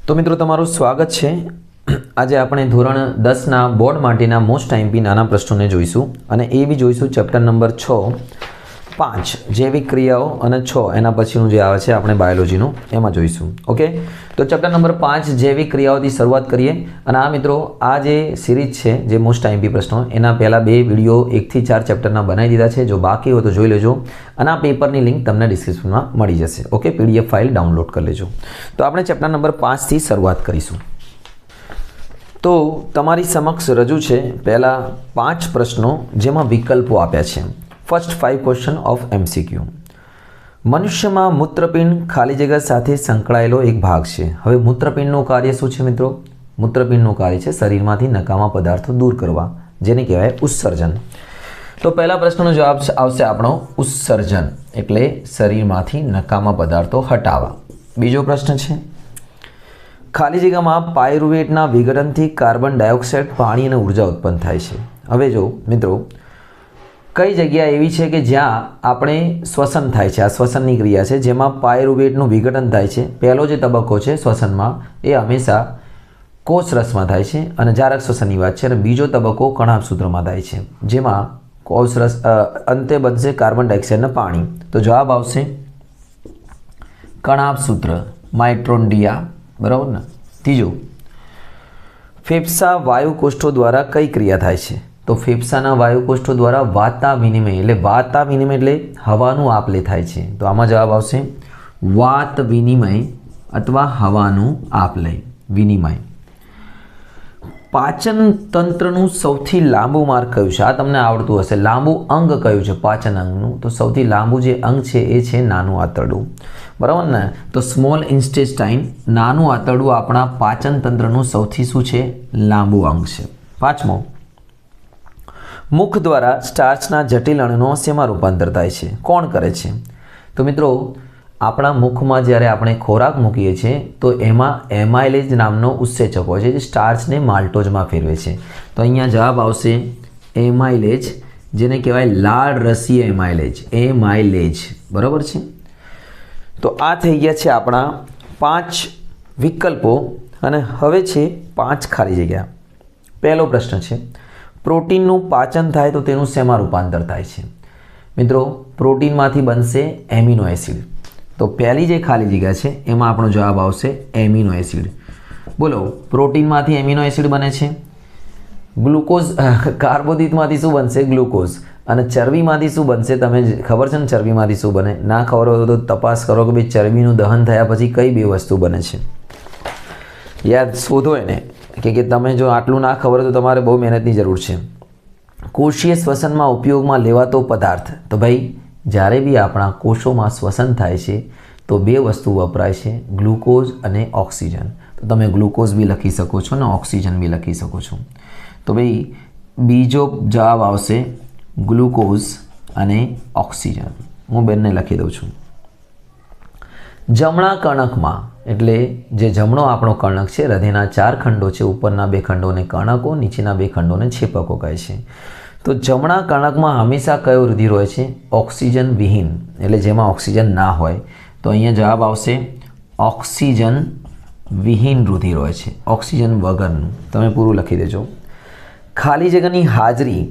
તો મિત્રો તમારું સ્વાગત છે। આજે આપણે ધોરણ 10ના બોર્ડ માટેના મોસ્ટ આઈએમપી નાના પ્રશ્નોને જોઈશું અને એ બી જોઈશું ચેપ્ટર નંબર 6 જૈવિક ક્રિયાઓ અને 6 એના પછીનું જે આવે છે આપણે બાયોલોજીનું એમાં જોઈશું। ઓકે, તો ચેપ્ટર નંબર 5 જૈવિક ક્રિયાઓથી શરૂઆત કરીએ। અને આ મિત્રો આ જે સિરીઝ છે જે મોસ્ટ આઈએમપી પ્રશ્નો એના પહેલાં 2 વિડીયો 1 થી 4 ચેપ્ટરના બનાવી દીધા છે। જો બાકી હોય તો જોઈ લેજો અને આ પેપરની લિંક તમને ડિસ્ક્રિપ્શનમાં મળી જશે। ઓકે, પીડીએફ ફાઇલ ડાઉનલોડ કરી લેજો। તો આપણે ચેપ્ટર નંબર 5 થી શરૂઆત કરીશું। તો તમારી સમક્ષ રજૂ છે પહેલા 5 પ્રશ્નો જેમાં વિકલ્પો આપ્યા છે। First 5 question of MCQ. મનુષ્યમાં મૂત્રપિંડ ખાલી જગ્યા સાથે સંકળાયેલો એક ભાગ છે। હવે મૂત્રપિંડનું કાર્ય શું છે મિત્રો? મૂત્રપિંડનું કાર્ય છે શરીરમાંથી નકામા પદાર્થો દૂર કરવા, જેને કહેવાય ઉત્સર્જન। તો પહેલા પ્રશ્નનો જવાબ આવશે આપણો ઉત્સર્જન, એટલે શરીરમાંથી નકામા પદાર્થો હટાવવા। બીજો પ્રશ્ન છે ખાલી જગ્યામાં પાયરુવેટના વિઘટનથી કાર્બન ડાયોક્સાઇડ, પાણી અને ઉર્જા ઉત્પન્ન થાય છે। હવે જો મિત્રો કઈ જગ્યા એવી છે કે જ્યાં આપણે શ્વસન થાય છે, આ શ્વસનની ક્રિયા છે જેમાં પાયરુવેટનું વિઘટન થાય છે। પહેલો જે તબક્કો છે શ્વસનમાં એ હંમેશા કોષરસમાં થાય છે અને જારક શ્વસનની વાત છે। અને બીજો તબક્કો કણાભસૂત્રમાં થાય છે જેમાં કોષરસ અંતે બનશે કાર્બન ડાયોક્સાઇડ અને પાણી। તો જવાબ આવશે કણાભસૂત્ર, માઇટોકોન્ડ્રિયા, બરાબર ને। ત્રીજો, ફેફસા વાયુકોષ્ઠો દ્વારા કઈ ક્રિયા થાય છે? તો ફેફસાના વાયુકોષ્ઠો દ્વારા વાતા વિનિમય, એટલે વાતા વિનિમય એટલે હવાનું આપ લે થાય છે। તો આમાં જવાબ આવશે વાત વિનિમય અથવા હવાનું આપ લે, વિનિમય। પાચન તંત્રનું સૌથી લાંબુ માર્ગ કયું છે? આ તમને આવડતું હશે। લાંબુ અંગ કયું છે પાચન અંગનું? તો સૌથી લાંબુ જે અંગ છે એ છે નાનું આંતરડું, બરાબર ને। તો સ્મોલ ઇન્ટેસ્ટાઇન, નાનું આંતરડું આપણા પાચન તંત્રનું સૌથી શું છે? લાંબુ અંગ છે। પાંચમો, મુખ દ્વારા સ્ટાર્ચના જટિલ અણુનો શેમાં રૂપાંતર થાય છે? કોણ કરે છે? તો મિત્રો આપણા મુખમાં જ્યારે આપણે ખોરાક મૂકીએ છીએ તો એમાં એમાઇલેજ નામનો ઉત્સેચક હોય છે જે સ્ટાર્ચને માલ્ટોઝમાં ફેરવે છે। તો અહીંયા જવાબ આવશે એમાઇલેજ, જેને કહેવાય લાળ રસીય એમાઇલેજ, એમાઇલેજ, બરાબર છે। તો આ થઈ ગયા છે આપણા 5 વિકલ્પો અને હવે છે 5 ખાલી જગ્યા। પહેલો પ્રશ્ન છે પ્રોટીનનું પાચન થાય તો તેનું શેમાં રૂપાંતર થાય છે? મિત્રો પ્રોટીનમાંથી બનશે એમિનો એસિડ। તો પહેલી જે ખાલી જગ્યા છે એમાં આપણો જવાબ આવશે એમિનો એસિડ। બોલો, પ્રોટીનમાંથી એમિનો એસિડ બને છે, ગ્લુકોઝ કાર્બોદિતમાંથી શું બનશે? ગ્લુકોઝ। અને ચરબીમાંથી શું બનશે? તમે ખબર છે ને ચરબીમાંથી શું બને? ના ખબર હોય તો તપાસ કરો કે ભાઈ ચરબીનું દહન થયા પછી કઈ 2 વસ્તુ બને છે, યાદ શોધો એને કે તમે જો આટલું ના ખબર હોય તો તમારે બહુ મહેનતની જરૂર છે। કોષીય શ્વસનમાં ઉપયોગમાં લેવાતો પદાર્થ, તો ભાઈ જ્યારે બી આપણા કોષોમાં શ્વસન થાય છે તો 2 વસ્તુ વપરાય છે, ગ્લુકોઝ અને ઓક્સિજન। તો તમે ગ્લુકોઝ બી લખી શકો છો અને ઓક્સિજન બી લખી શકો છો। તો ભાઈ બીજો જવાબ આવશે ગ્લુકોઝ અને ઓક્સિજન। હું બંને લખી દઉં છું। જમણા કર્ણકમાં, એટલે જે જમણો આપણો કર્ણક છે હૃદયના 4 ખંડો છે, ઉપરના 2 ખંડોને કર્ણકો, નીચેના 2 ખંડોને છેપકો કહે છે। તો જમણા કર્ણકમાં હંમેશા કયો રુધિર હોય છે? ઓક્સિજન વિહીન, એટલે જેમાં ઓક્સિજન ના હોય। તો અહીંયા જવાબ આવશે ઓક્સિજન વિહીન રુધિર હોય છે, ઓક્સિજન વગરનું। તમે પૂરું લખી દેજો। ખાલી જગ્યાની હાજરી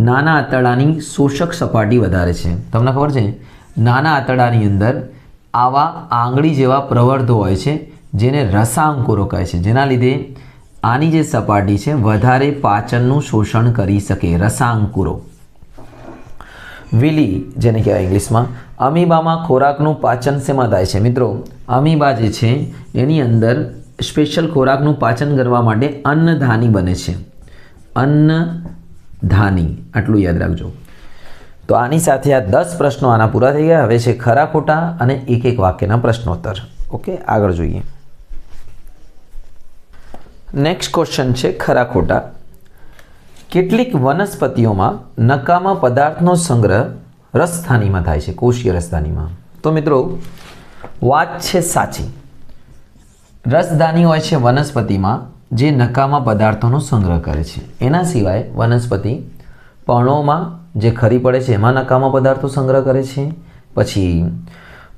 નાના આંતરડાની શોષક સપાટી વધારે છે। તમને ખબર છે નાના આંતરડાની અંદર આવા આંગળી જેવા પ્રવર્ધો હોય છે જેને રસાંકુરો કહે છે, જેના લીધે આની જે સપાટી છે વધારે પાચનનું શોષણ કરી શકે, રસાંકુરો। વિલી, જેને કહેવાય ઇંગ્લિશમાં। અમીબામાં ખોરાકનું પાચન શેમાં થાય છે? મિત્રો અમીબા જે છે એની અંદર સ્પેશિયલ ખોરાકનું પાચન કરવા માટે અન્નધાની બને છે, અન્નધાની, આટલું યાદ રાખજો। તો આની સાથે આ 10 પ્રશ્નો આના પૂરા થઈ ગયા। હવે છે ખરા ખોટા અને એક વાક્યના પ્રશ્નોત્તર। ઓકે, આગળ જોઈએ। નેક્સ્ટ ક્વેશ્ચન છે ખરા ખોટા। કેટલીક વનસ્પતિઓમાં નકામા પદાર્થનો સંગ્રહ રસધાનીમાં થાય છે, કોષીય રસધાનીમાં। તો મિત્રો વાત છે સાચી, રસધાની હોય છે વનસ્પતિમાં જે નકામા પદાર્થોનો સંગ્રહ કરે છે। એના સિવાય વનસ્પતિ પર્ણોમાં જે ખરી પડે છે એમાં નકામા પદાર્થો સંગ્રહ કરે છે, પછી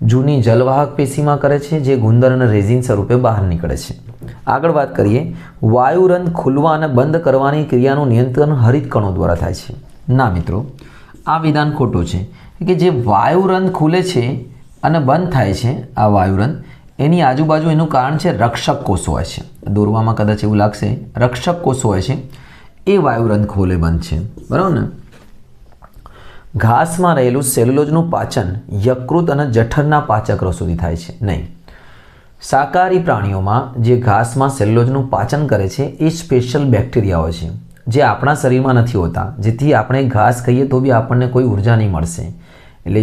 જૂની જલવાહક પેશીમાં કરે છે જે ગુંદર અને રેઝિન સ્વરૂપે બહાર નીકળે છે। આગળ વાત કરીએ, વાયુરંધ્ર ખુલવા અને બંધ કરવાની ક્રિયાનું નિયંત્રણ હરિતકણો દ્વારા થાય છે. ના મિત્રો, આ વિધાન ખોટું છે કે જે વાયુરંધ્ર ખુલે છે અને બંધ થાય છે, આ વાયુરંધ્ર એની આજુબાજુ એનું કારણ છે રક્ષક કોષો હોય છે. દોરવામાં કદાચ એવું લાગશે, રક્ષક કોષો હોય છે એ વાયુરંધ્ર ખોલે બંધ છે, બરાબર ને. ઘાસમાં રહેલું સેલ્યુલોઝનું પાચન યકૃત અને જઠરના પાચક્રો સુધી થાય છે નહીં. શાકાહારી પ્રાણીઓમાં જે ઘાસમાં સેલ્યુલોઝનું પાચન કરે છે એ સ્પેશિયલ બેક્ટેરિયાઓ છે જે આપણા શરીરમાં નથી હોતા, જેથી આપણે ઘાસ ખાઈએ તો બી આપણને કોઈ ઉર્જા નહીં મળશે. એટલે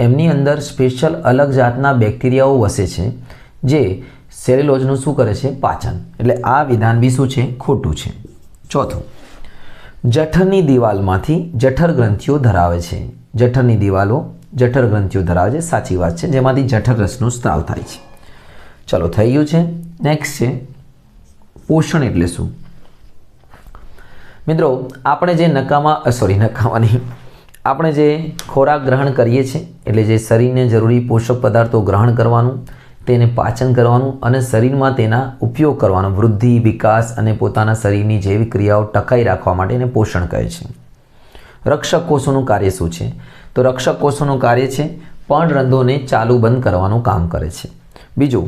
એમની અંદર સ્પેશિયલ અલગ જાતના બેક્ટેરિયાઓ વસે છે જે સેલ્યુલોઝનું શું કરે છે? પાચન. એટલે આ વિધાન બી શું છે? ખોટું છે. ચોથું, જઠરની દિવાલમાંથી જઠર ગ્રંથિઓ ધરાવે છે. જઠરની દિવાલો જઠર ગ્રંથિઓ ધરાવે છે, સાચી વાત છે, જેમાંથી જઠર રસનો સ્ત્રાવ થાય છે. ચલો, થઈ ગયું છે. નેક્સ્ટ છે પોષણ એટલે શું? મિત્રો, આપણે જે આપણે જે ખોરાક ગ્રહણ કરીએ છીએ, એટલે જે શરીરને જરૂરી પોષક પદાર્થો ગ્રહણ કરવાનું, તેને પાચન કરવાનું અને શરીરમાં તેના ઉપયોગ કરવાનો, વૃદ્ધિ, વિકાસ અને પોતાના શરીરની જૈવિક ક્રિયાઓ ટકાઈ રાખવા માટે એને પોષણ કહે છે. રક્ષક કોષોનું કાર્ય શું છે? તો રક્ષક કોષોનું કાર્ય છે પર્ણરંધ્રોને ચાલુ બંધ કરવાનું કામ કરે છે. બીજું,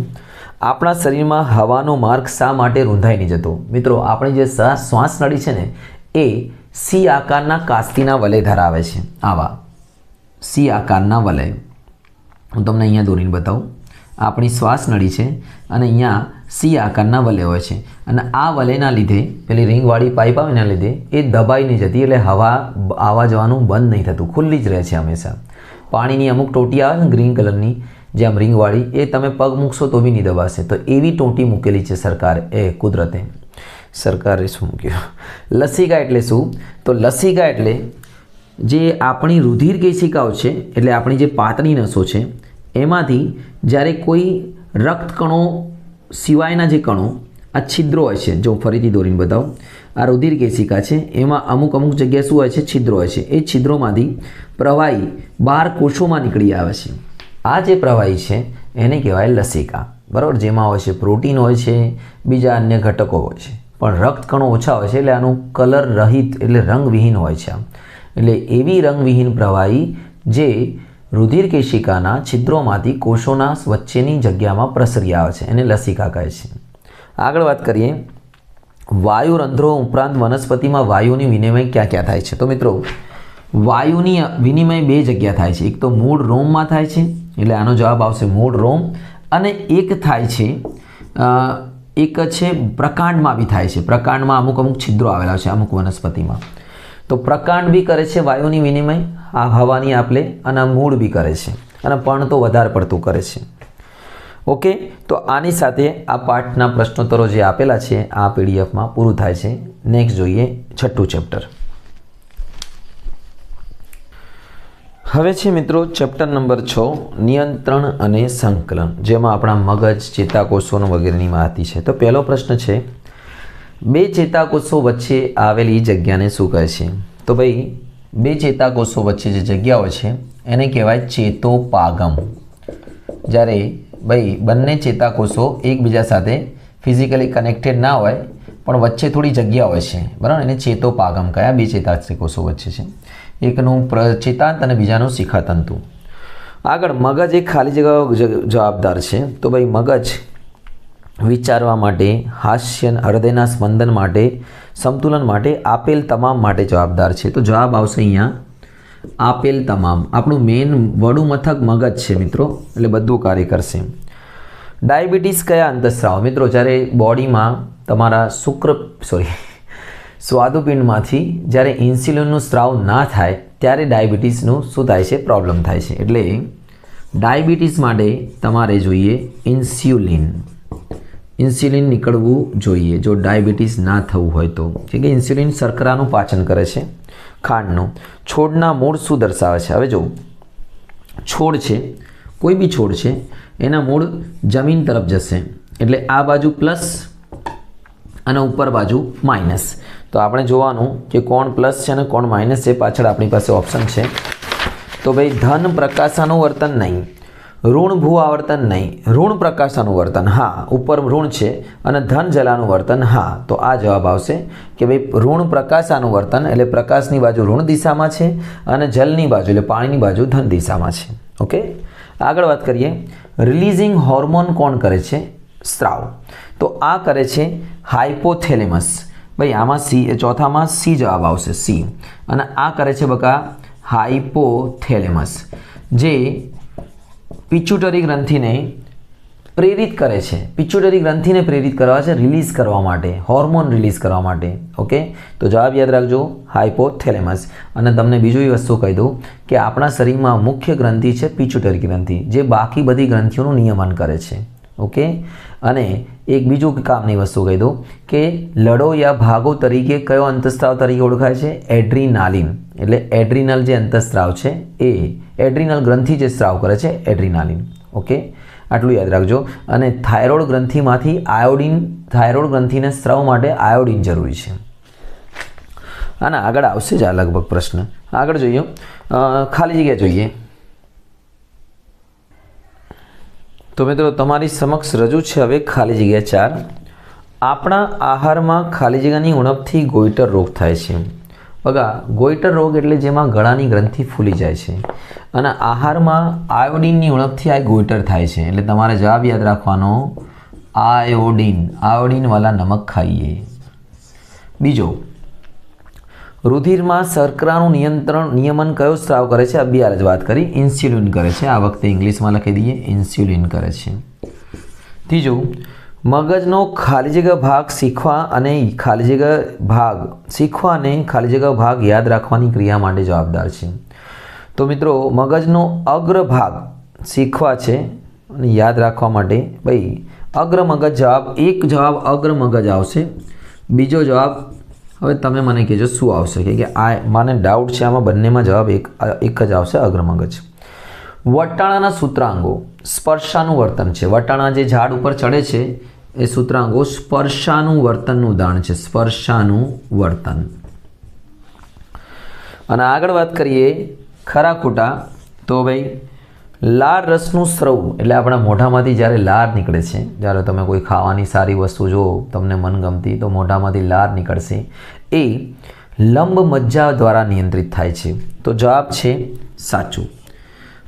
આપણા શરીરમાં હવાનો માર્ગ શા માટે રૂંધાઈ નહીં જતો? મિત્રો, આપણી જે શ્વાસ નળી છે ને એ સી આકારના કાસ્તીના વલય ધરાવે છે. આવા સી આકારના વલય હું તમને અહીંયા દોરીને બતાવું. આપણી શ્વાસ નળી છે અને અહીંયા સી આકારના વલય હોય છે અને આ વલયના લીધે પેલી રિંગવાળી પાઇપ આવે એના લીધે એ દબાઈ નહીં જતી, એટલે હવા આવવા જવાનું બંધ નહીં થતું, ખુલ્લી જ રહે છે હંમેશા. પાણીની અમુક ટોટી આવે ને ગ્રીન કલરની, જેમ રિંગવાળી, એ તમે પગ મૂકશો તો બી નહીં દબાશે. તો એવી ટોટી મૂકેલી છે કુદરતે. સરકારે શું મૂક્યું? લસિકા એટલે શું? તો લસિકા એટલે જે આપણી રુધિર કેશિકાઓ છે, એટલે આપણી જે પાતળી નસો છે એમાંથી જ્યારે કોઈ રક્તકણો સિવાયના જે કણો, આ છિદ્રો હોય છે, જો ફરીથી દોરીને બતાવું, આ રુધિર કેશિકા છે, એમાં અમુક જગ્યાએ શું હોય છે? છિદ્રો હોય છે. એ છિદ્રોમાંથી પ્રવાહી બહાર કોષોમાં નીકળી આવે છે. આ જે પ્રવાહી છે એને કહેવાય લસિકા, બરાબર. જેમાં હોય છે પ્રોટીન હોય છે, બીજા અન્ય ઘટકો હોય છે, પણ રક્તકણો ઓછા હોય છે એટલે આનું કલર રહિત એટલે રંગવિહીન હોય છે. એટલે એવી રંગવિહીન પ્રવાહી જે રુધિર કેશિકાના છિદ્રોમાંથી કોષોના વચ્ચેની જગ્યામાં પ્રસરી આવે છે એને લસિકા કહે છે. આગળ વાત કરીએ, વાયુરંધ્રો ઉપરાંત વનસ્પતિમાં વાયુની વિનિમય ક્યાં ક્યાં થાય છે? તો મિત્રો, વાયુની વિનિમય બે જગ્યા થાય છે. એક તો મૂળ રોમમાં થાય છે, એટલે આનો જવાબ આવશે મૂળ રોમ, અને એક થાય છે એક છે પ્રકાંડમાં બી થાય છે. પ્રકાંડમાં અમુક છિદ્રો આવેલા છે અમુક વનસ્પતિમાં. તો પ્રકાંડ બી કરે છે વાયુની વિનિમય, આ હવાની આપલે, અને મૂળ બી કરે છે, અને પર્ણ તો વધારે પડતું કરે છે. ઓકે, તો આની સાથે આ પાઠના પ્રશ્નોત્તરો જે આપેલા છે આ પીડીએફમાં પૂરું થાય છે. નેક્સ્ટ જોઈએ છઠ્ઠું ચેપ્ટર. હવે છે મિત્રો ચેપ્ટર નંબર 6, નિયંત્રણ અને સંકલન, જેમાં આપણા મગજ, ચેતાકોષોનો વગેરેની માહિતી છે. તો પહેલો પ્રશ્ન છે, બે ચેતાકોષો વચ્ચે આવેલી જગ્યાને શું કહે છે? તો ભાઈ, બે ચેતાકોષો વચ્ચે જે જગ્યાઓ છે એને કહેવાય ચેતોપાગમ. જ્યારે ભાઈ બંને ચેતાકોષો એકબીજા સાથે ફિઝિકલી કનેક્ટેડ ના હોય પણ વચ્ચે થોડી જગ્યા હોય છે, બરાબર, એને ચેતોપાગમ કયા? બે ચેતાકોષો વચ્ચે છે. એકનું ચેતાંત અને બીજાનું શિખાતંતુ. આગળ, મગજ એક ખાલી જગ્યા જવાબદાર છે. તો ભાઈ મગજ વિચારવા માટે, હાસ્ય, હૃદયના સ્પંદન માટે, સંતુલન માટે, આપેલ તમામ માટે જવાબદાર છે. તો જવાબ આવશે અહીંયા આપેલ તમામ. આપણું મેઇન વડું મથક મગજ છે મિત્રો, એટલે બધું કાર્ય કરશે. ડાયાબિટીસ કયા અંતઃસ્રાવ? મિત્રો, જ્યારે બોડીમાં તમારા સ્વાદુપિંડમાંથી જ્યારે ઇન્સ્યુલિનનું સ્ત્રાવ ના થાય ત્યારે ડાયાબિટીસનું શું થાય છે? પ્રોબ્લેમ થાય છે. એટલે ડાયાબિટીસ માટે તમારે જોઈએ ઇન્સ્યુલિન નીકળવું જોઈએ જો ડાયાબિટીસ ના થવું હોય તો. કે ઇન્સ્યુલિન શર્કરાનું પાચન કરે છે, ખાંડનું. છોડના મૂળ શું દર્શાવે છે? હવે જો છોડ છે, કોઈ બી છોડ છે, એના મૂળ જમીન તરફ જશે, એટલે આ બાજુ પ્લસ અને ઉપર બાજુ માઇનસ. તો આપણે જોવાનું કે કોણ પ્લસ છે અને કોણ માઇનસ છે, પાછળ આપણી પાસે ઓપ્શન છે. તો ભાઈ ધન પ્રકાશાનું વર્તન નહીં, ઋણ ભૂ આવર્તન નહીં, ઋણ પ્રકાશાનું વર્તન હા, ઉપર ઋણ છે અને ધન જલાનું વર્તન હા, તો આ જવાબ આવશે કે ભાઈ ઋણ પ્રકાશાનું વર્તન એટલે પ્રકાશની બાજુ ઋણ દિશામાં છે અને જલની બાજુ એટલે પાણીની બાજુ ધન દિશામાં છે. ઓકે, આગળ વાત કરીએ. રિલીઝિંગ હોર્મોન કોણ કરે છે? સ્ત્રાવ. તો આ કરે છે હાઇપોથેલેમસ. ભાઈ આમાં સી, ચોથામાં સી જવાબ આવશે, સી. અને આ કરે છે બકા હાઇપોથેલેમસ, જે પિચ્યુટરી ગ્રંથિને પ્રેરિત કરે છે. પિચ્યુટરી ગ્રંથિને પ્રેરિત કરવા છે રિલીઝ કરવા માટે, હોર્મોન રિલીઝ કરવા માટે. ઓકે, તો જવાબ યાદ રાખજો હાઇપોથેલેમસ. અને તમને બીજું એ વસ્તુ કહી દઉં કે આપણા શરીરમાં મુખ્ય ગ્રંથિ છે પિચ્યુટરી ગ્રંથિ, જે બાકી બધી ગ્રંથિઓનું નિયમન કરે છે. ઓકે, અને એક બીજું કામની વસ્તુ કહી દઉં કે લડો યા ભાગો તરીકે કયો અંતઃસ્ત્રાવ તરીકે ઓળખાય છે? એડ્રીનાલિન. એટલે એડ્રીનલ જે અંતઃસ્ત્રાવ છે એ એડ્રીનલ ગ્રંથિ જે સ્ત્રાવ કરે છે એડ્રીનાલિન. ઓકે, આટલું યાદ રાખજો. અને થાઇરોઇડ ગ્રંથિમાંથી આયોડિન, થાઇરોઇડ ગ્રંથિને સ્ત્રાવ માટે આયોડિન જરૂરી છે. અને આગળ આવશે જ આ લગભગ પ્રશ્ન. આગળ જોઈએ, ખાલી જગ્યા જોઈએ. તો મિત્રો તમારી સમક્ષ રજૂ છે હવે ખાલી જગ્યા 4. આપણા આહારમાં ખાલી જગ્યાની ઉણપથી ગોઈટર રોગ થાય છે. બગા, ગોઈટર રોગ એટલે જેમાં ગળાની ગ્રંથિ ફૂલી જાય છે અને આહારમાં આયોડિનની ઉણપથી આ ગોઈટર થાય છે. એટલે તમારે જવાબ યાદ રાખવાનો આયોડિન, આયોડિનવાળા નમક ખાઈએ. બીજો, રુધિરમાં શર્કરાનું નિયમન કયો સ્ત્રાવ કરે છે? અભ્યાર જ વાત કરી, ઇન્સ્યુલિન કરે છે. આ વખતે ઇંગ્લિશમાં લખી દઈએ, ઇન્સ્યુલિન કરે છે. ત્રીજું, મગજનો ખાલી જગ્યા ભાગ શીખવા અને ખાલી જગ્યા ભાગ યાદ રાખવાની ક્રિયા માટે જવાબદાર છે. તો મિત્રો મગજનો અગ્ર ભાગ શીખવા છે અને યાદ રાખવા માટે ભાઈ અગ્ર મગજ જવાબ, એક જવાબ અગ્ર મગજ આવશે. બીજો જવાબ હવે તમે મને કહેજો શું આવશે, કે આ મને ડાઉટ છે આમાં, બંનેમાં જવાબ એક જ આવશે, અગ્ર મગજ. વટાણાના સૂત્રાંગો સ્પર્શાનું વર્તન છે. વટાણા જે ઝાડ ઉપર ચડે છે એ સૂત્રાંગો સ્પર્શાનું વર્તનનું ઉદાહરણ છે, સ્પર્શાનું વર્તન. અને આગળ વાત કરીએ ખરા ખોટા. તો ભાઈ લાળ રસનું સ્રવ એટલે આપણા મોઢામાંથી જ્યારે લાળ નીકળે છે, જ્યારે તમે કોઈ ખાવાની સારી વસ્તુ જો તમને મનગમતી, તો મોઢામાંથી લાળ નીકળશે, એ લંબ મજ્જા દ્વારા નિયંત્રિત થાય છે. તો જવાબ છે સાચું.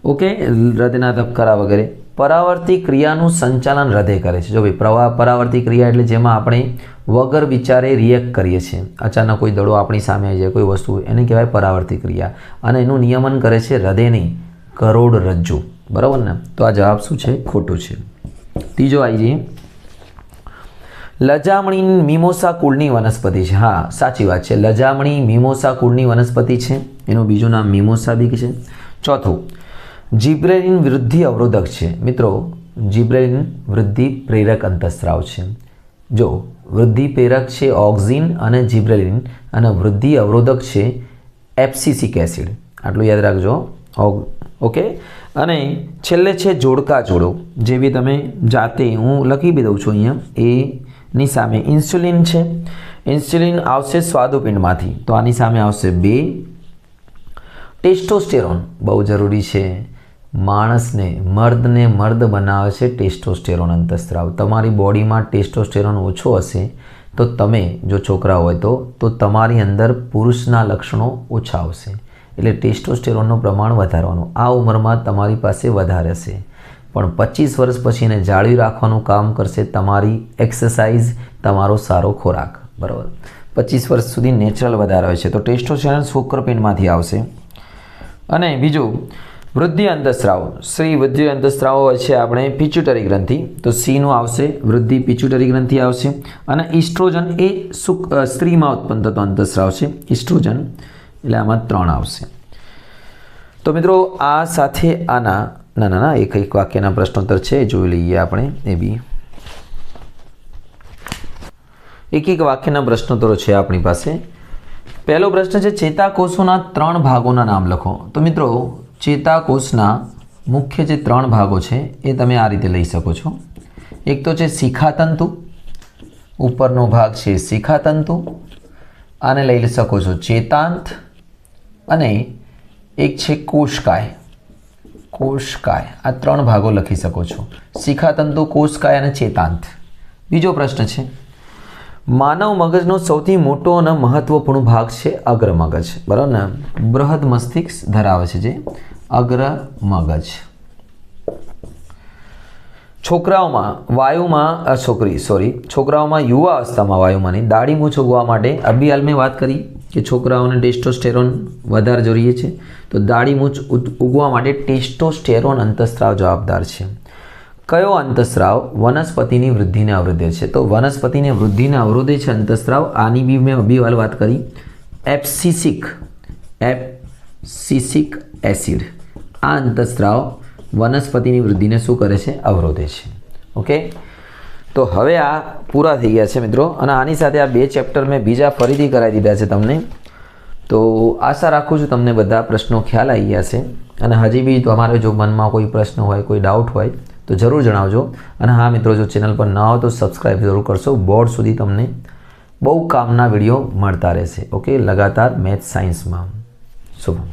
ઓકે, હૃદયના ધબકારા વગેરે. પરાવર્તી ક્રિયાનું સંચાલન હૃદય કરે છે. જો ભાઈ પરાવર્તી ક્રિયા એટલે જેમાં આપણે વગર વિચારે રિએક્ટ કરીએ છીએ. અચાનક કોઈ દડો આપણી સામે આવી જાય, કોઈ વસ્તુ, એને કહેવાય પરાવર્તી ક્રિયા. અને એનું નિયમન કરે છે હૃદય નહીં, કરોડરજ્જુ. બરાબર ને? તો આ જવાબ શું છે? ખોટું છે. ત્રીજો આવી જઈએ, લજામણી મિમોસા કુળની વનસ્પતિ છે. હા, સાચી વાત છે, લજામણી મિમોસા કુળની વનસ્પતિ છે. એનું બીજું નામ મિમોસા બી છે. ચોથું, જીબ્રેલિન વૃદ્ધિ અવરોધક છે. મિત્રો જીબ્રેલિન વૃદ્ધિ પ્રેરક અંતઃસ્ત્રાવ છે. જો વૃદ્ધિ પ્રેરક છે ઓક્ઝિન અને જીબ્રેલિન, અને વૃદ્ધિ અવરોધક છે એબ્સિસિક એસિડ. આટલું યાદ રાખજો. ઓકે, અને છેલ્લે છે જોડકા જોડો, જે બી તમે જાતે હું લખી બી દઉં છું અહીંયા. એની સામે ઇન્સ્યુલિન છે. ઇન્સ્યુલિન આવશે સ્વાદુપિંડમાંથી, તો આની સામે આવશે 2. ટેસ્ટોસ્ટેરોન બહુ જરૂરી છે. માણસને, મર્દને મર્દ બનાવે છે ટેસ્ટોસ્ટેરોન અંતઃસ્ત્રાવ. તમારી બોડીમાં ટેસ્ટોસ્ટેરોન ઓછો હશે તો તમે જો છોકરા હોય તો તમારી અંદર પુરુષના લક્ષણો ઓછા આવશે. એટલે ટેસ્ટોસ્ટેરોનનું પ્રમાણ વધારવાનું. આ ઉંમરમાં તમારી પાસે વધારે હશે, પણ 25 વર્ષ પછી એને જાળવી રાખવાનું કામ કરશે તમારી એક્સરસાઇઝ, તમારો સારો ખોરાક. બરાબર, 25 વર્ષ સુધી નેચરલ વધારે હોય છે. તો ટેસ્ટોસ્ટેરોન શુક્રપિંડમાંથી આવશે. અને બીજું વૃદ્ધિ અંતઃસ્રાવ. વૃદ્ધિ અંતઃસ્રાવો હોય છે આપણે પિચ્યુટરી ગ્રંથિ, તો સીનું આવશે, વૃદ્ધિ પિચ્યુટરી ગ્રંથિ આવશે. અને ઇસ્ટ્રોજન એ સ્ત્રીમાં ઉત્પન્ન થતો અંતઃસ્રાવ છે, ઇસ્ટ્રોજન. એટલે આમાં 3 આવશે. તો મિત્રો આ સાથે આના ના એક વાક્યના પ્રશ્નોત્તર છે, જોઈ લઈએ આપણે. એ બી એક વાક્યના પ્રશ્નોત્તરો છે આપણી પાસે. પહેલો પ્રશ્ન છે, ચેતાકોષોના 3 ભાગોના નામ લખો. તો મિત્રો ચેતાકોષના મુખ્ય જે 3 ભાગો છે એ તમે આ રીતે લઈ શકો છો. એક તો છે શિખાતંતુ, ઉપરનો ભાગ છે શિખાતંતુ, આને લઈ શકો છો ચેતાંત, અને એક છે કોષકાય. કોષકાય, આ 3 ભાગો લખી શકો છો. શિખાતંતુ, કોષકાય અને ચેતાંત. બીજો પ્રશ્ન છે, માનવ મગજનો સૌથી મોટો અને મહત્વપૂર્ણ ભાગ છે અગ્ર મગજ. બરાબર ને? બૃહદ મસ્તિષ્ક ધરાવે છે જે અગ્ર મગજ. છોકરાઓમાં યુવા અવસ્થામાં વાયુમાંની દાઢી મૂછ ઉગવા માટે અભિહાલ મેં વાત કરી કે છોકરાઓને ટેસ્ટોસ્ટેરોન વધારે જોઈએ છે, તો દાઢી મૂછ ઉગવા માટે ટેસ્ટોસ્ટેરોન અંતઃસ્ત્રાવ જવાબદાર છે. કયો અંતઃસ્ત્રાવ વનસ્પતિની વૃદ્ધિને અવરોધે છે? તો વનસ્પતિની વૃદ્ધિને અવરોધે છે અંતઃસ્ત્રાવ. આની બી મેં અભિહાલ વાત કરી. એબ્સિસિક એસિડ, આ અંતઃસ્ત્રાવ વનસ્પતિની વૃદ્ધિને શું કરે છે? અવરોધે છે. ઓકે, તો હવે આ પૂરા થઈ ગયા છે મિત્રો, અને આની સાથે આ 2 ચેપ્ટર મેં બીજા ફરીથી કરાવી દીધા છે તમને. તો આશા રાખું છું તમને બધા પ્રશ્નો ખ્યાલ આવી ગયા છે, અને હજી બી તમારે જો મનમાં કોઈ પ્રશ્ન હોય, કોઈ ડાઉટ હોય તો જરૂર જણાવજો. અને હા મિત્રો, જો ચેનલ પર ન હો તો સબસ્ક્રાઈબ જરૂર કરશો. બોર્ડ સુધી તમને બહુ કામના વિડીયો મળતા રહેશે. ઓકે, લગાતાર મેથ્સ સાયન્સમાં. શુભમ.